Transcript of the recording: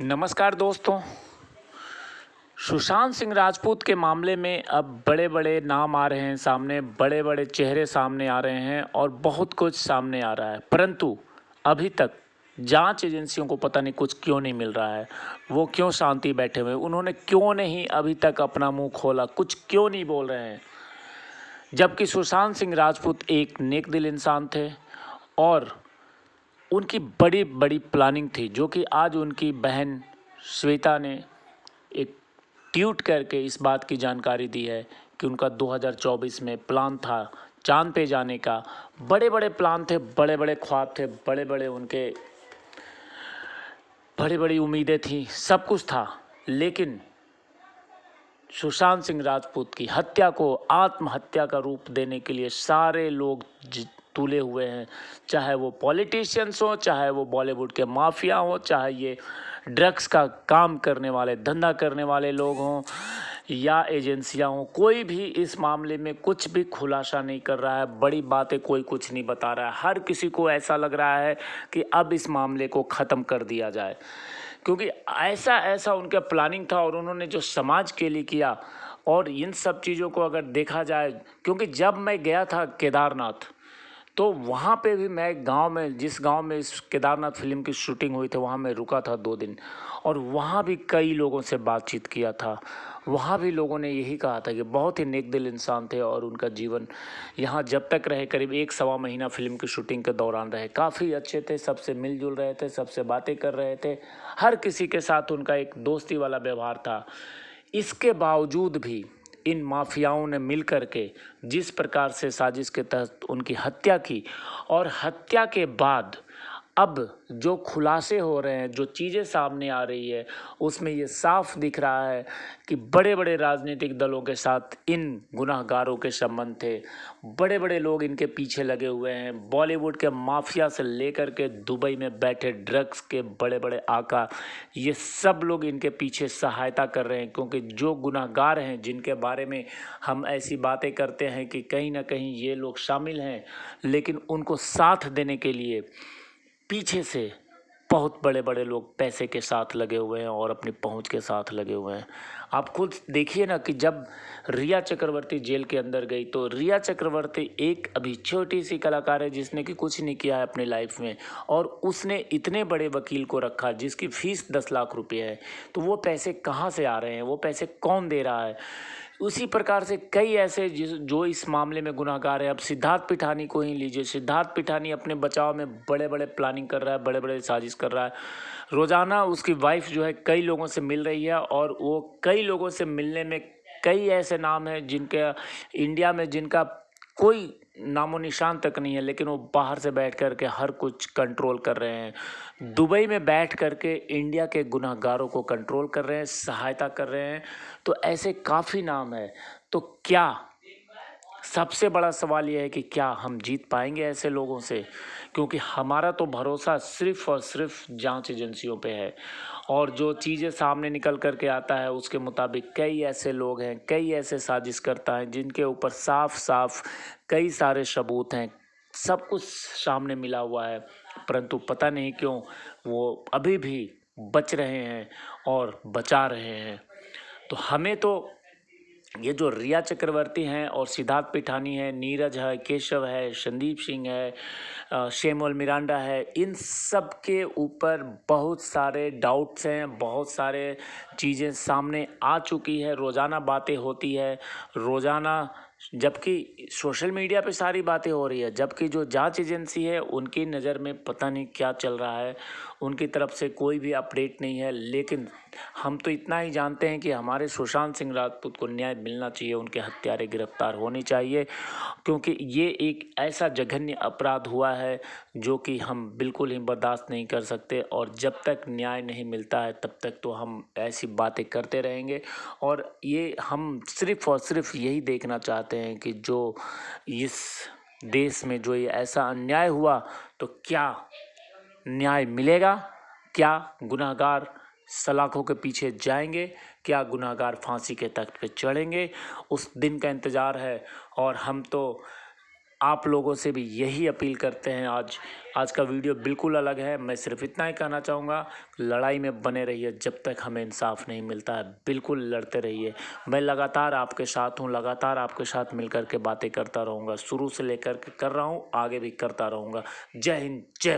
नमस्कार दोस्तों। सुशांत सिंह राजपूत के मामले में अब बड़े बड़े नाम आ रहे हैं सामने, बड़े बड़े चेहरे सामने आ रहे हैं और बहुत कुछ सामने आ रहा है, परंतु अभी तक जांच एजेंसियों को पता नहीं कुछ क्यों नहीं मिल रहा है। वो क्यों शांति बैठे हुए, उन्होंने क्यों नहीं अभी तक अपना मुंह खोला, कुछ क्यों नहीं बोल रहे हैं। जबकि सुशांत सिंह राजपूत एक नेक दिल इंसान थे और उनकी बड़ी बड़ी प्लानिंग थी, जो कि आज उनकी बहन श्वेता ने एक ट्वीट करके इस बात की जानकारी दी है कि उनका 2024 में प्लान था चांद पे जाने का। बड़े बड़े प्लान थे, बड़े बड़े ख्वाब थे, बड़ी बड़ी उम्मीदें थी, सब कुछ था, लेकिन सुशांत सिंह राजपूत की हत्या को आत्महत्या का रूप देने के लिए सारे लोग तुले हुए हैं। चाहे वो पॉलिटिशियंस हो, चाहे वो बॉलीवुड के माफिया हो, चाहे ये ड्रग्स का काम करने वाले, धंधा करने वाले लोग हों या एजेंसियां हों, कोई भी इस मामले में कुछ भी खुलासा नहीं कर रहा है। बड़ी बातें कोई कुछ नहीं बता रहा है। हर किसी को ऐसा लग रहा है कि अब इस मामले को ख़त्म कर दिया जाए, क्योंकि ऐसा ऐसा उनका प्लानिंग था और उन्होंने जो समाज के लिए किया। और इन सब चीज़ों को अगर देखा जाए, क्योंकि जब मैं गया था केदारनाथ, तो वहाँ पे भी मैं गांव में, जिस गांव में इस केदारनाथ फिल्म की शूटिंग हुई थी, वहाँ मैं रुका था 2 दिन और वहाँ भी कई लोगों से बातचीत किया था। वहाँ भी लोगों ने यही कहा था कि बहुत ही नेक दिल इंसान थे और उनका जीवन यहाँ जब तक रहे, करीब 1 सवा महीना फिल्म की शूटिंग के दौरान रहे, काफ़ी अच्छे थे, सबसे मिलजुल रहे थे, सबसे बातें कर रहे थे, हर किसी के साथ उनका एक दोस्ती वाला व्यवहार था। इसके बावजूद भी इन माफियाओं ने मिल कर के जिस प्रकार से साजिश के तहत उनकी हत्या की, और हत्या के बाद अब जो खुलासे हो रहे हैं, जो चीज़ें सामने आ रही है, उसमें ये साफ दिख रहा है कि बड़े बड़े राजनीतिक दलों के साथ इन गुनाहगारों के संबंध थे। बड़े बड़े लोग इनके पीछे लगे हुए हैं। बॉलीवुड के माफिया से लेकर के दुबई में बैठे ड्रग्स के बड़े बड़े आका, ये सब लोग इनके पीछे सहायता कर रहे हैं, क्योंकि जो गुनाहगार हैं, जिनके बारे में हम ऐसी बातें करते हैं कि कहीं ना कहीं ये लोग शामिल हैं, लेकिन उनको साथ देने के लिए पीछे से बहुत बड़े बड़े लोग पैसे के साथ लगे हुए हैं और अपनी पहुंच के साथ लगे हुए हैं। आप खुद देखिए ना कि जब रिया चक्रवर्ती जेल के अंदर गई, तो रिया चक्रवर्ती एक अभी छोटी सी कलाकार है जिसने कि कुछ नहीं किया है अपनी लाइफ में, और उसने इतने बड़े वकील को रखा जिसकी फ़ीस 10 लाख रुपये है। तो वो पैसे कहाँ से आ रहे हैं, वो पैसे कौन दे रहा है? उसी प्रकार से कई ऐसे जो इस मामले में गुनाहगार है। अब सिद्धार्थ पिठानी को ही लीजिए। सिद्धार्थ पिठानी अपने बचाव में बड़े बड़े प्लानिंग कर रहा है, बड़े बड़े साजिश कर रहा है। रोज़ाना उसकी वाइफ जो है कई लोगों से मिल रही है, और वो कई लोगों से मिलने में कई ऐसे नाम हैं जिनके इंडिया में, जिनका कोई नामो निशान तक नहीं है, लेकिन वो बाहर से बैठ कर के हर कुछ कंट्रोल कर रहे हैं। दुबई में बैठ कर के इंडिया के गुनाहगारों को कंट्रोल कर रहे हैं, सहायता कर रहे हैं। तो ऐसे काफ़ी नाम है। तो क्या, सबसे बड़ा सवाल यह है कि क्या हम जीत पाएंगे ऐसे लोगों से? क्योंकि हमारा तो भरोसा सिर्फ़ और सिर्फ जांच एजेंसियों पे है, और जो चीज़ें सामने निकल कर के आता है उसके मुताबिक कई ऐसे लोग हैं, कई ऐसे साजिशकर्ता हैं जिनके ऊपर साफ साफ कई सारे सबूत हैं, सब कुछ सामने मिला हुआ है, परंतु पता नहीं क्यों वो अभी भी बच रहे हैं और बचा रहे हैं। तो हमें तो ये जो रिया चक्रवर्ती हैं और सिद्धार्थ पिठानी है, नीरज है, केशव है, संदीप सिंह है, शेमुअल मिरांडा है, इन सब के ऊपर बहुत सारे डाउट्स हैं, बहुत सारे चीज़ें सामने आ चुकी है, रोज़ाना बातें होती है, रोज़ाना, जबकि सोशल मीडिया पे सारी बातें हो रही है, जबकि जो जांच एजेंसी है उनकी नज़र में पता नहीं क्या चल रहा है, उनकी तरफ से कोई भी अपडेट नहीं है। लेकिन हम तो इतना ही जानते हैं कि हमारे सुशांत सिंह राजपूत को न्याय मिलना चाहिए, उनके हत्यारे गिरफ्तार होने चाहिए, क्योंकि ये एक ऐसा जघन्य अपराध हुआ है जो कि हम बिल्कुल ही बर्दाश्त नहीं कर सकते, और जब तक न्याय नहीं मिलता है तब तक तो हम ऐसी बातें करते रहेंगे। और ये हम सिर्फ़ और सिर्फ यही देखना चाहते हैं कि जो इस देश में जो ये ऐसा अन्याय हुआ, तो क्या न्याय मिलेगा? क्या गुनाहगार सलाखों के पीछे जाएंगे? क्या गुनाहगार फांसी के तख्त पे चढ़ेंगे? उस दिन का इंतज़ार है। और हम तो आप लोगों से भी यही अपील करते हैं। आज का वीडियो बिल्कुल अलग है। मैं सिर्फ इतना ही कहना चाहूँगा, लड़ाई में बने रहिए जब तक हमें इंसाफ नहीं मिलता है। बिल्कुल लड़ते रहिए। मैं लगातार आपके साथ हूँ, लगातार आपके साथ मिलकर के बातें करता रहूँगा। शुरू से लेकर के कर रहा हूँ, आगे भी करता रहूँगा। जय हिंद, जय